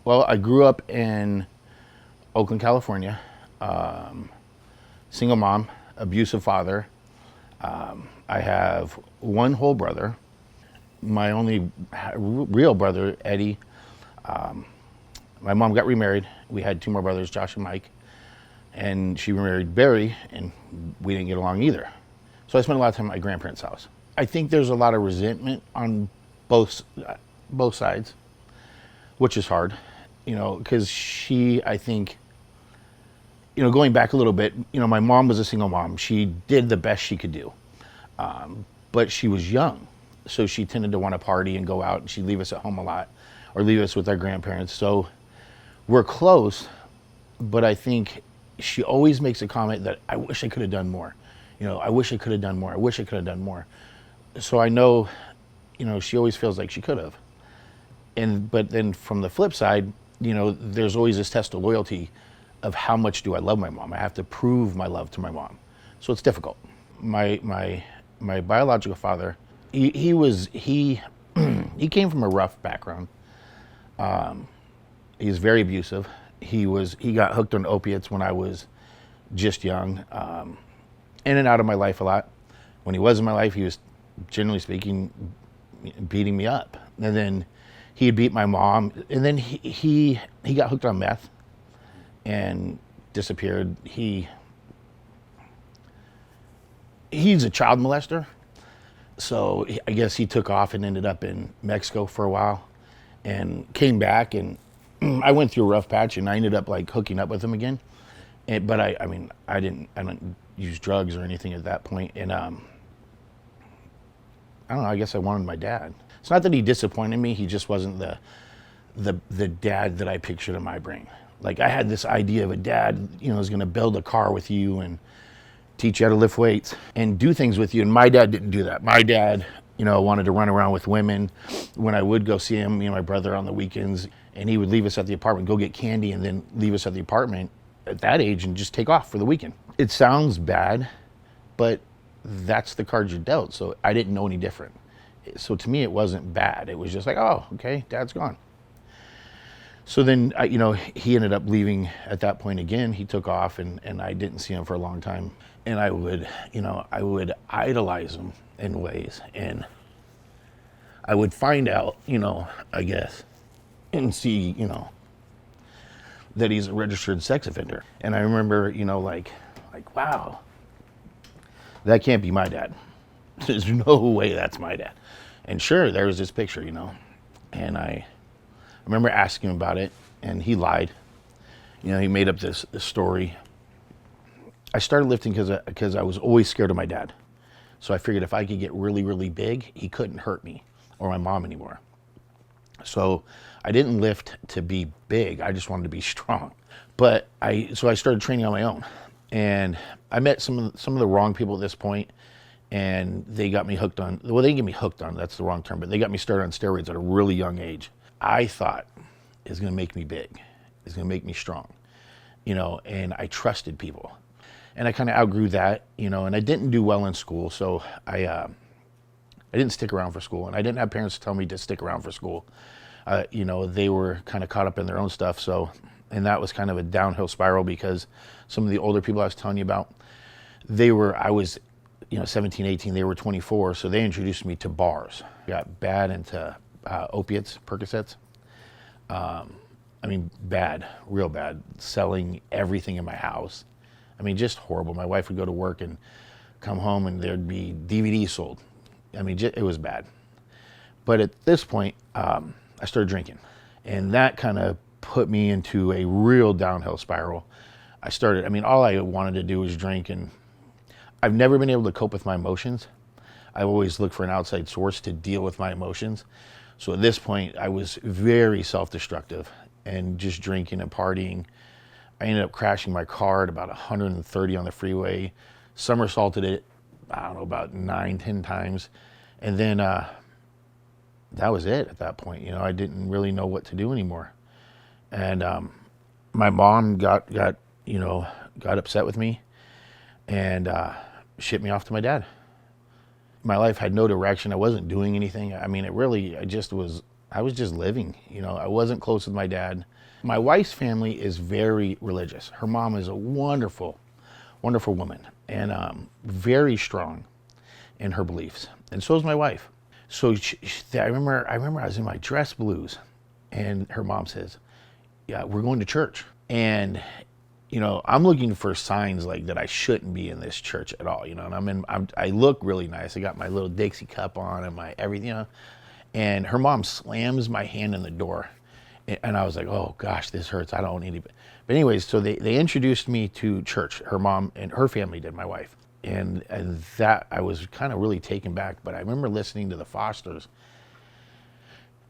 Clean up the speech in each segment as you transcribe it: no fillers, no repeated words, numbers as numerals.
Well, I grew up in Oakland, California. Single mom, abusive father. I have one whole brother. My only real brother, Eddie. My mom got remarried. We had two more brothers, Josh and Mike. And she remarried Barry, and we didn't get along either. So I spent a lot of time at my grandparents' house. I think there's a lot of resentment on both sides, which is hard, because I think, going back a little bit, my mom was a single mom. She did the best she could do, but she was young, so she tended to want to party and go out, and she'd leave us at home a lot, or leave us with our grandparents. So we're close, but I think she always makes a comment that I wish I could have done more. I wish I could have done more. I wish I could have done more. So I know, she always feels like she could have. But then from the flip side, there's always this test of loyalty of how much do I love my mom. I have to prove my love to my mom. So it's difficult. My biological father, he came from a rough background. He's very abusive. He got hooked on opiates when I was just young, in and out of my life a lot. When he was in my life, he was, generally speaking, beating me up. And then he'd beat my mom. And then he got hooked on meth and disappeared. He's a child molester. So I guess he took off and ended up in Mexico for a while and came back, and I went through a rough patch, and I ended up like hooking up with him again. But I didn't use drugs or anything at that point. And I don't know, I guess I wanted my dad. It's not that he disappointed me, he just wasn't the dad that I pictured in my brain. Like, I had this idea of a dad, is gonna build a car with you and teach you how to lift weights and do things with you. And my dad didn't do that. My dad, wanted to run around with women. When I would go see him, my brother on the weekends, and he would leave us at the apartment, go get candy, and then leave us at the apartment at that age and just take off for the weekend. It sounds bad, but that's the cards you're dealt. So I didn't know any different. So to me, it wasn't bad. It was just like, oh, okay, dad's gone. So then, he ended up leaving at that point again. He took off, and I didn't see him for a long time. And I would idolize him in ways. And I would find out, I guess, and see, that he's a registered sex offender. And I remember, like, wow, that can't be my dad. There's no way that's my dad. And sure, there was this picture, and I remember asking him about it, and he lied. He made up this story. I started lifting because I was always scared of my dad. So I figured if I could get really, really big, he couldn't hurt me or my mom anymore. So I didn't lift to be big. I just wanted to be strong. So I started training on my own, and I met some of the wrong people at this point, and they got me hooked on. Well, they didn't get me hooked on. That's the wrong term, but they got me started on steroids at a really young age. I thought it's going to make me big. It's going to make me strong, And I trusted people, and I kind of outgrew that, And I didn't do well in school, so I didn't stick around for school, and I didn't have parents tell me to stick around for school. They were kind of caught up in their own stuff. And that was kind of a downhill spiral, because some of the older people I was telling you about, I was 17, 18, they were 24. So they introduced me to bars. Got bad into opiates, Percocets. Bad, real bad, selling everything in my house. Just horrible. My wife would go to work and come home, and there'd be DVDs sold. It was bad. But at this point, I started drinking, and that kind of put me into a real downhill spiral. All I wanted to do was drink, and I've never been able to cope with my emotions. I've always looked for an outside source to deal with my emotions. So at this point, I was very self-destructive and just drinking and partying. I ended up crashing my car at about 130 on the freeway, somersaulted it, I don't know, about 9-10 times. And then that was it at that point. I didn't really know what to do anymore. And my mom got upset with me and shipped me off to my dad. My life had no direction. I wasn't doing anything. I just was I was just living. I wasn't close with my dad. My wife's family is very religious. Her mom is a wonderful, wonderful woman, and very strong in her beliefs. And so is my wife. So I remember I was in my dress blues, and her mom says, "Yeah, we're going to church." And I'm looking for signs like that I shouldn't be in this church at all. And I look really nice. I got my little Dixie cup on and my everything. And her mom slams my hand in the door, and I was like, "Oh gosh, this hurts. I don't need it." But anyways, so they introduced me to church. Her mom and her family did, my wife. And that I was kind of really taken back. But I remember listening to the Fosters,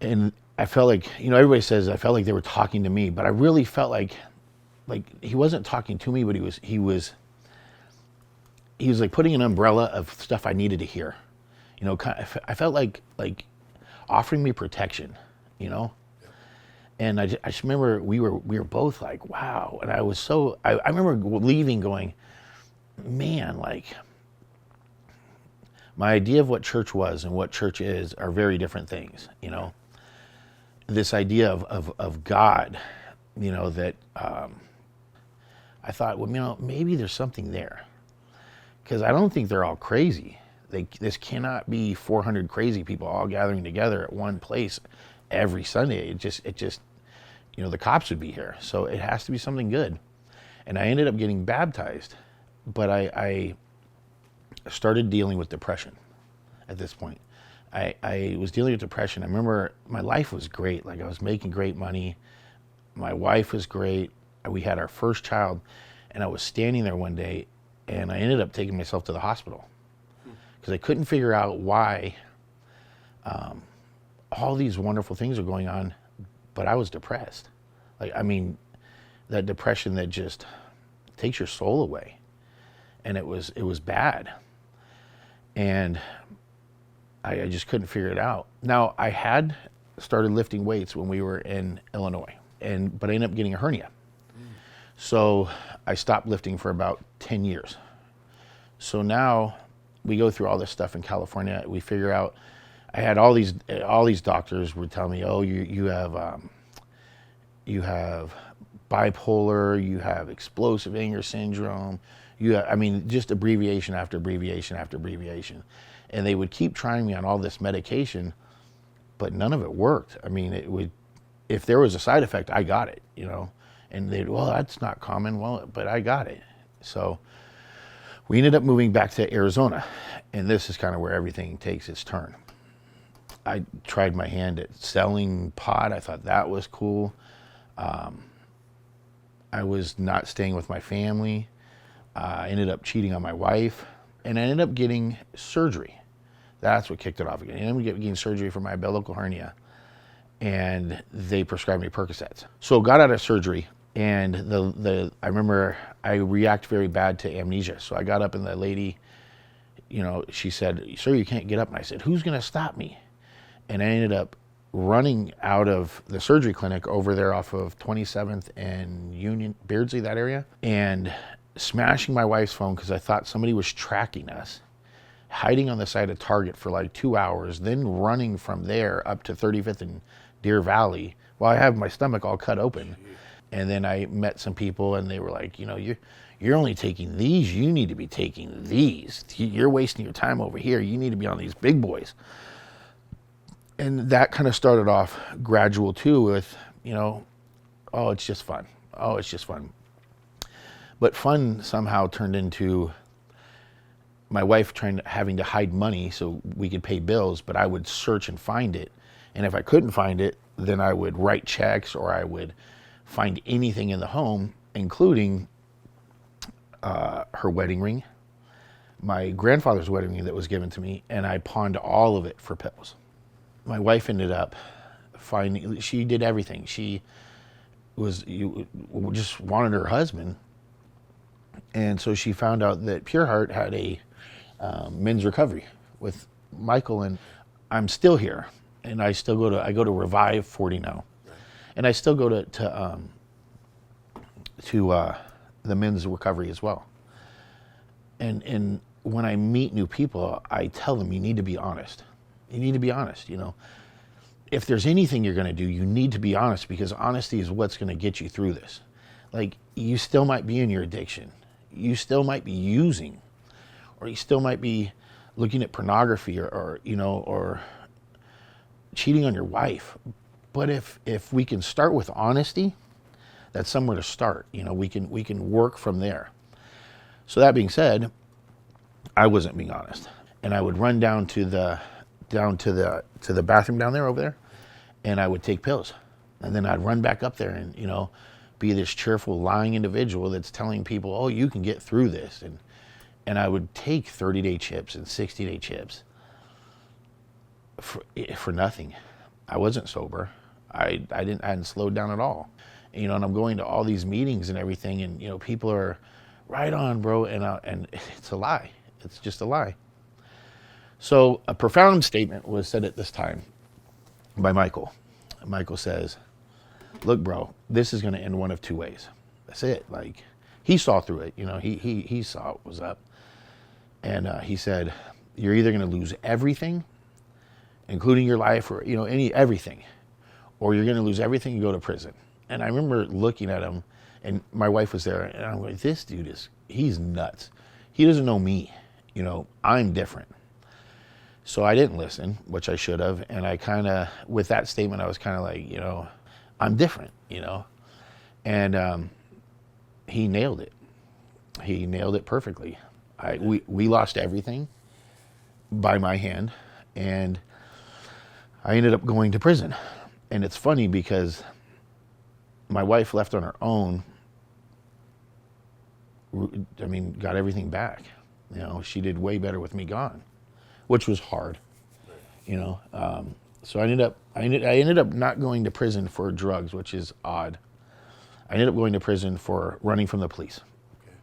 and I felt like, everybody says I felt like they were talking to me, but I really felt like he wasn't talking to me, but he was like putting an umbrella of stuff I needed to hear. I felt like offering me protection, And I just remember we were both like, wow. And I was I remember leaving going, man, like my idea of what church was and what church is are very different things, This idea of God, that I thought, well, maybe there's something there. Because I don't think they're all crazy. This cannot be 400 crazy people all gathering together at one place every Sunday. It just, the cops would be here. So it has to be something good. And I ended up getting baptized, but I started dealing with depression at this point. I was dealing with depression. I remember my life was great. Like I was making great money. My wife was great. We had our first child, and I was standing there one day, and I ended up taking myself to the hospital because I couldn't figure out why all these wonderful things are going on, but I was depressed. That depression that just takes your soul away, and it was bad, and I just couldn't figure it out. Now, I had started lifting weights when we were in Illinois, but I ended up getting a hernia. So I stopped lifting for about 10 years. So now we go through all this stuff in California. We figure out, I had all these doctors would tell me, oh, you have bipolar, you have explosive anger syndrome, just abbreviation after abbreviation after abbreviation. And they would keep trying me on all this medication, but none of it worked. If there was a side effect, I got it, And well, that's not common. Well, but I got it. So we ended up moving back to Arizona, and this is kind of where everything takes its turn. I tried my hand at selling pot. I thought that was cool. I was not staying with my family. I ended up cheating on my wife, and I ended up getting surgery. That's what kicked it off again. I ended up getting surgery for my umbilical hernia, and they prescribed me Percocets. So got out of surgery, and I remember I react very bad to amnesia. So I got up, and the lady, she said, "Sir, you can't get up." And I said, "Who's going to stop me?" And I ended up running out of the surgery clinic over there off of 27th and Union, Beardsley, that area, and smashing my wife's phone because I thought somebody was tracking us, hiding on the side of Target for like 2 hours, then running from there up to 35th and Deer Valley while I have my stomach all cut open. And then I met some people, and they were like, you're only taking these. You need to be taking these. You're wasting your time over here. You need to be on these big boys. And that kind of started off gradual too with, oh, it's just fun. Oh, it's just fun. But fun somehow turned into my wife having to hide money so we could pay bills, but I would search and find it. And if I couldn't find it, then I would write checks, or I would find anything in the home, including her wedding ring, my grandfather's wedding ring that was given to me, and I pawned all of it for pills. My wife ended up she did everything. She just wanted her husband. And so she found out that Pure Heart had a men's recovery with Michael, and I'm still here. And I go to Revive 40 now. Right. And I still go to the men's recovery as well. And when I meet new people, I tell them, you need to be honest. You need to be honest, if there's anything you're going to do, you need to be honest, because honesty is what's going to get you through this. Like, you still might be in your addiction. You still might be using, or you still might be looking at pornography, or or cheating on your wife. But if we can start with honesty, that's somewhere to start. We can work from there. So that being said, I wasn't being honest, and I would run down to the bathroom down there over there, and I would take pills, and then I'd run back up there and be this cheerful lying individual that's telling people, oh, you can get through this, and I would take 30-day chips and 60-day chips for nothing. I wasn't sober. I hadn't slowed down at all. And I'm going to all these meetings and everything, and people are right on, bro, and it's a lie. It's just a lie. So a profound statement was said at this time by Michael. Michael says, look, bro, this is going to end one of two ways. That's it. Like, he saw through it. He saw what was up. And he said, you're either going to lose everything, including your life, or everything, or you're going to lose everything and go to prison. And I remember looking at him, and my wife was there, and I'm like, this dude he's nuts. He doesn't know me. I'm different. So I didn't listen, which I should have. And I kind of, with that statement, I was kind of like, I'm different, And he nailed it. He nailed it perfectly. We lost everything by my hand, and I ended up going to prison. And it's funny because my wife left on her own. Got everything back. She did way better with me gone, which was hard. So I ended up not going to prison for drugs, which is odd. I ended up going to prison for running from the police. Okay.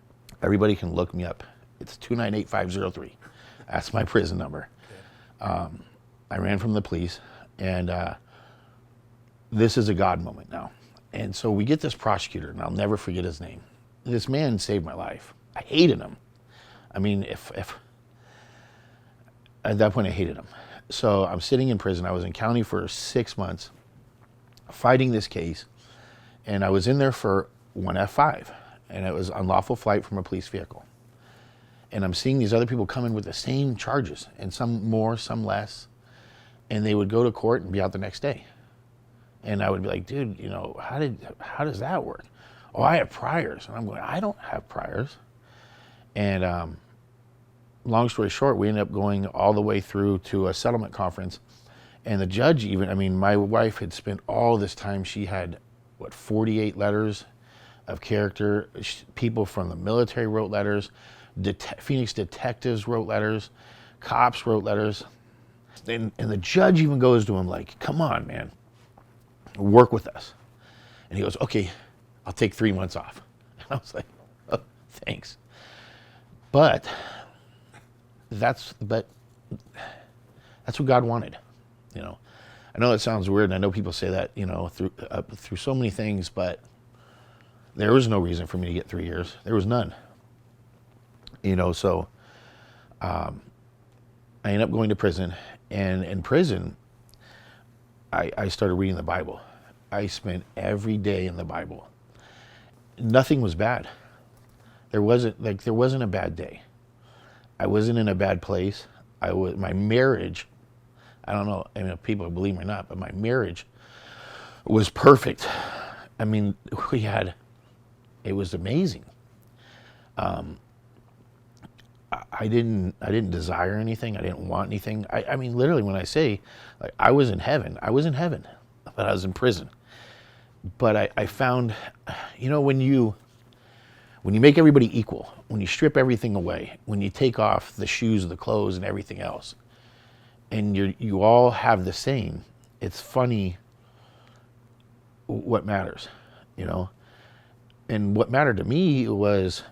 Everybody can look me up. It's 298-503. That's my prison number. Okay. I ran from the police, and this is a God moment now. And so we get this prosecutor, and I'll never forget his name. This man saved my life. I hated him. If at that point I hated him. So I'm sitting in prison. I was in county for 6 months fighting this case, and I was in there for 1F5, and it was unlawful flight from a police vehicle. And I'm seeing these other people come in with the same charges, and some more, some less, and they would go to court and be out the next day. And I would be like, dude, how does that work? Oh, I have priors. And I'm going, I don't have priors. And long story short, we ended up going all the way through to a settlement conference. And the judge my wife had spent all this time. She had, 48 letters of character. People from the military wrote letters. Phoenix detectives wrote letters. Cops wrote letters. And the judge even goes to him like, come on, man, work with us. And he goes, okay, I'll take 3 months off. And I was like, oh, thanks. But that's what God wanted. I know that sounds weird, and I know people say that, through so many things, but there was no reason for me to get 3 years. There was none. So I ended up going to prison, and in prison, I started reading the Bible. I spent every day in the Bible. Nothing was bad. There wasn't a bad day. I wasn't in a bad place. My marriage, I don't know, if people believe me or not, but my marriage was perfect. It was amazing. I didn't desire anything. I didn't want anything. Literally, when I say, I was in heaven, but I was in prison. But I found, when you make everybody equal, when you strip everything away, when you take off the shoes, the clothes, and everything else, and you all have the same, it's funny what matters, And what mattered to me was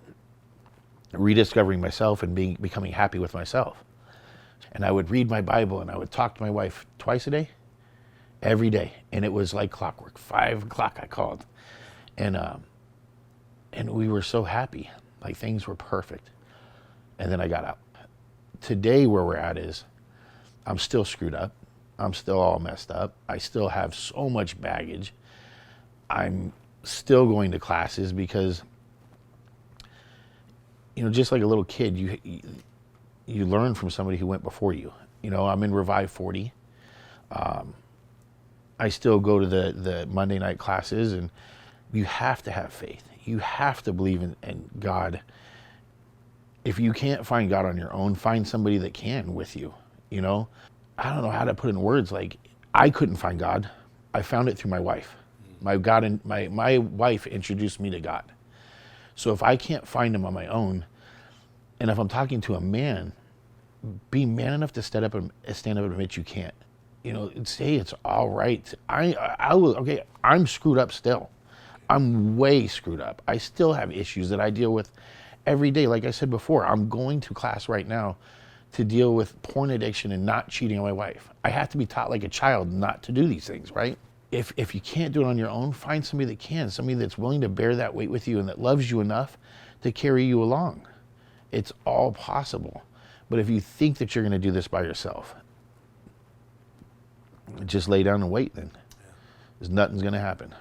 rediscovering myself and becoming happy with myself. And I would read my Bible, and I would talk to my wife twice a day, every day. And it was like clockwork. 5 o'clock I called. And we were so happy. Like, things were perfect. And then I got out. Today where we're at is, I'm still screwed up. I'm still all messed up. I still have so much baggage. I'm still going to classes because, just like a little kid, you learn from somebody who went before you. I'm in Revive 40. I still go to the Monday night classes, and you have to have faith. You have to believe in God. If you can't find God on your own, find somebody that can with you. I don't know how to put it in words. Like, I couldn't find God. I found it through my wife. My wife introduced me to God. So if I can't find him on my own, and if I'm talking to a man, be man enough to stand up and admit you can't. Say it's all right. I will. Okay, I'm screwed up still. I'm way screwed up. I still have issues that I deal with every day. Like I said before, I'm going to class right now to deal with porn addiction and not cheating on my wife. I have to be taught like a child not to do these things, right? If you can't do it on your own, find somebody that can, somebody that's willing to bear that weight with you and that loves you enough to carry you along. It's all possible. But if you think that you're going to do this by yourself, just lay down and wait then. Because nothing's going to happen.